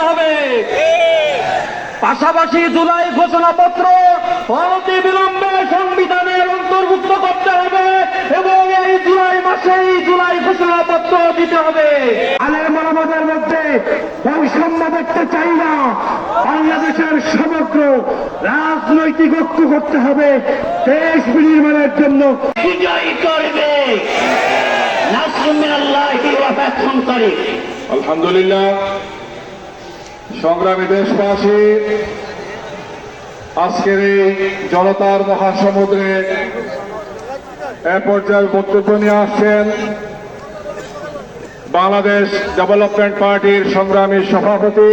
হবে। পাশাপাশি জুলাই ঘোষণাপত্র অনতি বিলম্বে সংবিধানের অন্তর্ভুক্ত করতে হবে এবং এই জুলাই মাসেই জুলাই ঘোষণাপত্র দিতে হবে। আলেম ওলামাদের মধ্যে বৈষম্য দেখতে চাই না। বাংলাদেশের সমগ্র রাজনৈতিক ঐক্য করতে হবে দেশ বিনির্মাণের জন্য। বিজয়ী করবে নাসরুল্লাহি ওয়া ফাতহুন। আলহামদুলিল্লাহ। সংগ্রামী দেশবাসী, আজকের এই জনতার মহাসমুদ্রে এ পর্যায়ে বক্তব্য নিয়ে আসছেন বাংলাদেশ ডেভেলপমেন্ট পার্টির সংগ্রামী সভাপতি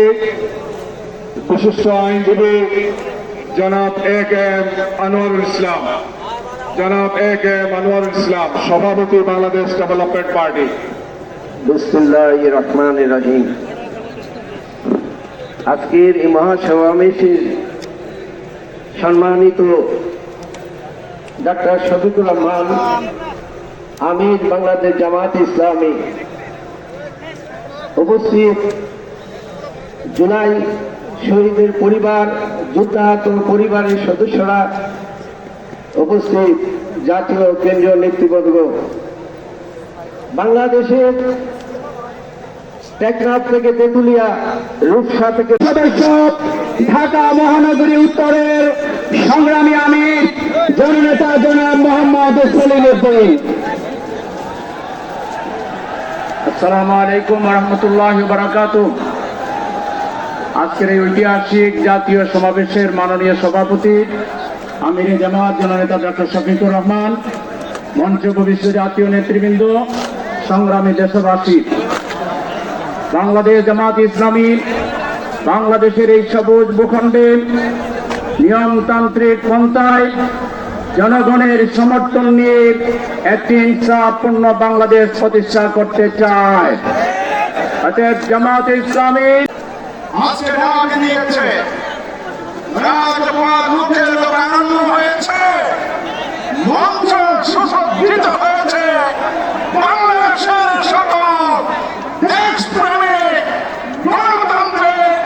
বিশিষ্ট আইনজীবী জনাব এ কে এম আনোয়ারুল ইসলাম। জনাব এ কে এম আনোয়ারুল ইসলাম, সভাপতি বাংলাদেশ ডেভেলপমেন্ট পার্টি। বিসমিল্লাহির রহমানির রহিম। আজকের এই মহাসমাবেশের সম্মানিত ডাক্তার শফিকুর রহমান, আমির বাংলাদেশ জামাত ইসলামী, উপস্থিত জুলাই শহীদের পরিবার, যুদ্ধাহত পরিবারের সদস্যরা, উপস্থিত জাতীয় কেন্দ্রীয় নেতৃবর্গ, বাংলাদেশের টেকনাফ থেকে তেঁতুলিয়া, রূপসা থেকে সদস্য, ঢাকা মহানগরী উত্তরের সংগ্রামী আমির জননেতা জনাব মোহাম্মদ সলিম উদ্দিন। আসসালামু আলাইকুম ওয়া রাহমাতুল্লাহি ওয়া বারাকাতুহু। আজকের এই ঐতিহাসিক জাতীয় সমাবেশের মাননীয় সভাপতি আমির জামাত জননেতা ডক্টর শফিকুর রহমান, মঞ্চে উপবিষ্ট জাতীয় নেতৃবৃন্দ, সংগ্রামী দেশবাসী, বাংলাদেশ জামাত ইসলামী বাংলাদেশের এই সবুজ ভূখণ্ডে নিয়মতান্ত্রিক পন্থায় জনগণের সমর্থন নিয়ে একটি ইনসাফপূর্ণ বাংলাদেশ প্রতিষ্ঠা করতে চায়। অতএব জামাত ইসলামী আজকে ডাক দিয়েছে, রাজপথ মুখের দোকান হয়েছে, মঞ্চ সুসজ্জিত হয়েছে। বাংলাদেশের সকল দেশপ্রেমিক, গণতান্ত্রিক,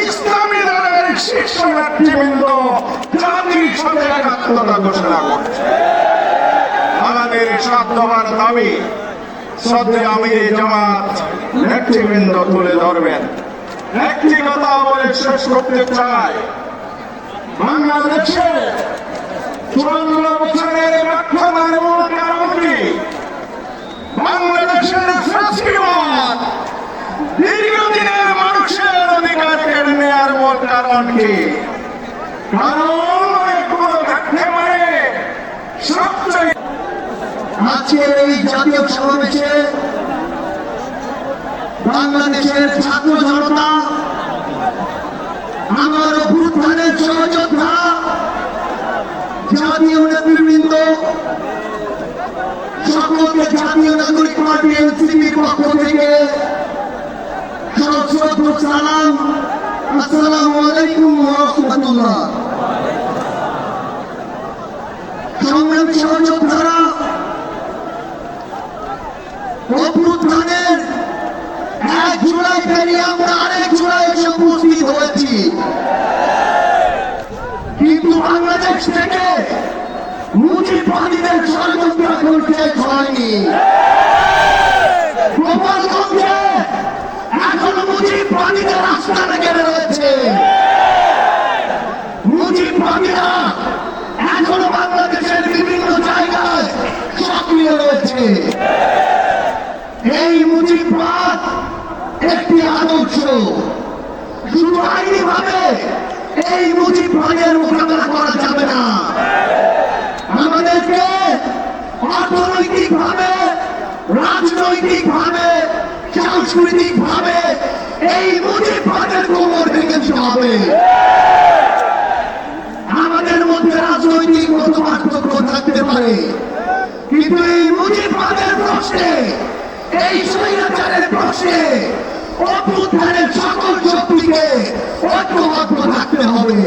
ইসলামী দলের শীর্ষ নেতৃবৃন্দ জাতির সাথে একাত্মতা ঘোষণা করছে। আমাদের সাধ্যবার দাবি শ্রদ্ধেয় আমির জামাত নেতৃবৃন্দ তুলে ধরবেন। একটি কথা বলে শেষ করতে চাই, বাংলাদেশে 54 বছরের ব্যর্থতার মূল কারণ কি? বাংলাদেশের ফ্যাসিবাদ দীর্ঘদিনের মানুষের অধিকার কেড়ে নেওয়ার মূল কারণ কি? কারণ অনেকগুলো থাকতে পারে। সবচেয়ে আজকের এই জাতীয় সমাবেশে বাংলাদেশের ছাত্র জনতা, আমার অভ্যুত্থানের সহযোদ্ধা, জাতীয় নেতৃবৃন্দ, সকলকে জাতীয় নাগরিক পার্টি এনসিপির পক্ষ থেকে সশ্রদ্ধ সালাম। আসসালামু আলাইকুম ওয়া রাহমাতুল্লাহ। সংগ্রামী সহযোদ্ধারা, অভ্যুত্থানের 1 জুলাই পেরিয়ে আমরা আরেক জুলাই এসে উপস্থিত হয়েছি, কিন্তু বাংলাদেশ থেকে মুজিববাদীদের ষড়যন্ত্র এখন শেষ হয়নি। গোপালগঞ্জে এখনো মুজিববাদীদের আস্তানা ঘিরে রয়েছে। মুজিববাদীরা এখনো বাংলাদেশের বিভিন্ন জায়গায় সক্রিয় রয়েছে। এই মুজিববাদ একটি আদর্শ, শুধু আইনি ভাবে এই মুজিববাদের মোকাবেলা করা যাবে না। আমাদেরকে অর্থনৈতিক ভাবে, রাজনৈতিক ভাবে, সাংস্কৃতিক ভাবে এই মুজিববাদের কোমর ভেঙে দিতে হবে। আমাদের মধ্যে রাজনৈতিক মত পার্থক্য থাকতে পারে, কিন্তু এই মুজিববাদের প্রশ্নে, এই স্বৈরাচারের প্রশ্নে অভ্যুত্থানের সকল শক্তিকে ঐক্যবদ্ধ থাকতে হবে।